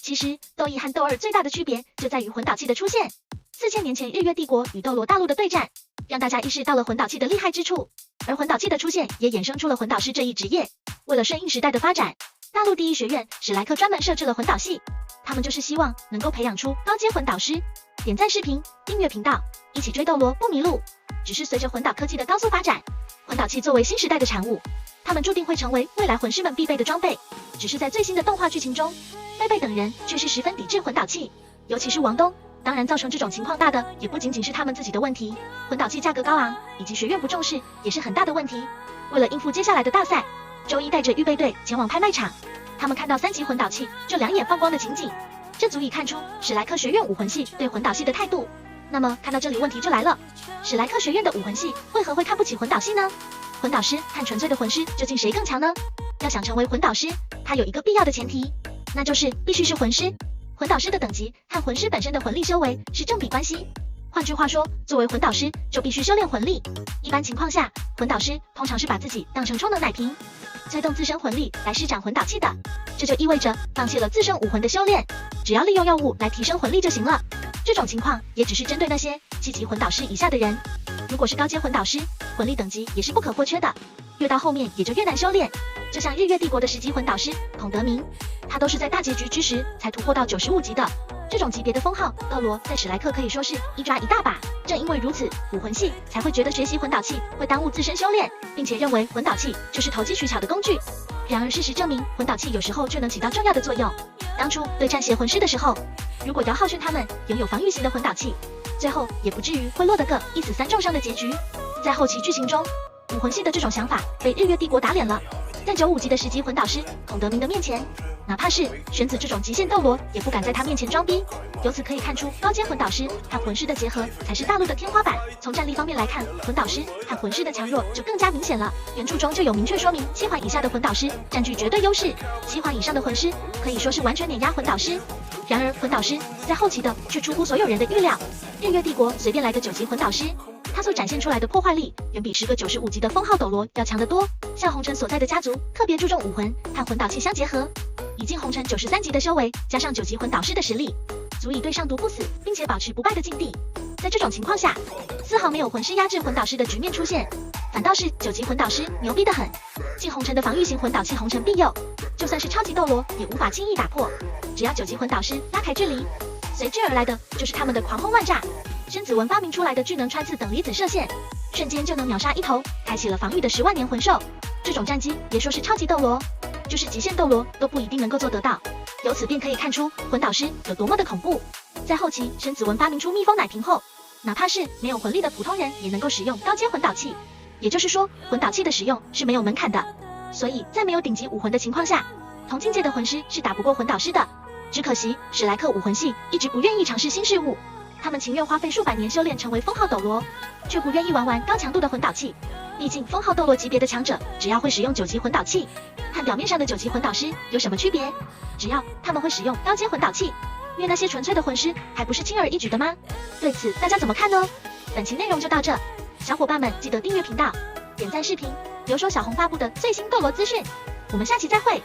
其实斗一和斗二最大的区别就在于魂导器的出现。4000年前日月帝国与斗罗大陆的对战，让大家意识到了魂导器的厉害之处，而魂导器的出现也衍生出了魂导师这一职业。为了顺应时代的发展，大陆第一学院史莱克专门设置了魂导系，他们就是希望能够培养出高阶魂导师。点赞视频，订阅频道，一起追斗罗不迷路。只是随着魂导科技的高速发展，魂导器作为新时代的产物，他们注定会成为未来魂师们必备的装备。只是在最新的动画剧情中，贝贝等人却是十分抵制魂导器，尤其是王东。当然，造成这种情况大的也不仅仅是他们自己的问题，魂导器价格高昂以及学院不重视也是很大的问题。为了应付接下来的大赛，周一带着预备队前往拍卖场，他们看到3级魂导器就两眼放光的情景，这足以看出史莱克学院武魂系对魂导系的态度。那么看到这里问题就来了，史莱克学院的武魂系为何会看不起魂导系呢？魂导师和纯粹的魂师究竟谁更强呢？要想成为魂导师，它有一个必要的前提，那就是必须是魂师。魂导师的等级和魂师本身的魂力修为是正比关系。换句话说，作为魂导师就必须修炼魂力。一般情况下，魂导师通常是把自己当成充能奶瓶，催动自身魂力来施展魂导器的。这就意味着放弃了自身武魂的修炼，只要利用药物来提升魂力就行了。这种情况也只是针对那些7级魂导师以下的人。如果是高阶魂导师，魂力等级也是不可或缺的，越到后面也就越难修炼。就像日月帝国的10级魂导师孔德明，他都是在大结局之时才突破到95级的。这种级别的封号，斗罗在史莱克可以说是一抓一大把。正因为如此，武魂系才会觉得学习魂导器会耽误自身修炼，并且认为魂导器就是投机取巧的工具。然而事实证明，魂导器有时候却能起到重要的作用。当初对战邪魂师的时候，如果姚浩轩他们拥有防御型的魂导器，最后也不至于会落得个1死3重伤的结局。在后期剧情中，武魂系的这种想法被日月帝国打脸了。在95级的10级魂导师孔德明的面前，哪怕是玄子这种极限斗罗也不敢在他面前装逼。由此可以看出，高阶魂导师和魂师的结合才是大陆的天花板。从战力方面来看，魂导师和魂师的强弱就更加明显了。原著中就有明确说明，7环以下的魂导师占据绝对优势，7环以上的魂师可以说是完全碾压魂导师。然而魂导师在后期的却出乎所有人的预料，日月帝国随便来个9级魂导师，他所展现出来的破坏力远比10个95级的封号斗罗要强得多。像红尘所在的家族特别注重武魂和魂导器相结合，以进红尘93级的修为，加上9级魂导师的实力，足以对上毒不死，并且保持不败的境地。在这种情况下，丝毫没有魂师压制魂导师的局面出现，反倒是9级魂导师牛逼得很。进红尘的防御型魂导器红尘庇佑，就算是超级斗罗也无法轻易打破。只要9级魂导师拉开距离，随之而来的就是他们的狂轰乱炸。申子文发明出来的巨能穿刺等离子射线，瞬间就能秒杀一头，开启了防御的10万年魂兽。这种战绩别说是超级斗罗，就是极限斗罗都不一定能够做得到。由此便可以看出魂导师有多么的恐怖。在后期，申子文发明出蜜蜂奶瓶后，哪怕是没有魂力的普通人也能够使用高阶魂导器。也就是说，魂导器的使用是没有门槛的。所以在没有顶级武魂的情况下，同境界的魂师是打不过魂导师的。只可惜史莱克武魂系一直不愿意尝试新事物，他们情愿花费数百年修炼成为封号斗罗，却不愿意玩高强度的魂导器。毕竟封号斗罗级别的强者只要会使用9级魂导器，和表面上的9级魂导师有什么区别？只要他们会使用高阶魂导器，虐那些纯粹的魂师还不是轻而易举的吗？对此大家怎么看呢？本期内容就到这，小伙伴们记得订阅频道，点赞视频，留守小红发布的最新斗罗资讯。我们下期再会。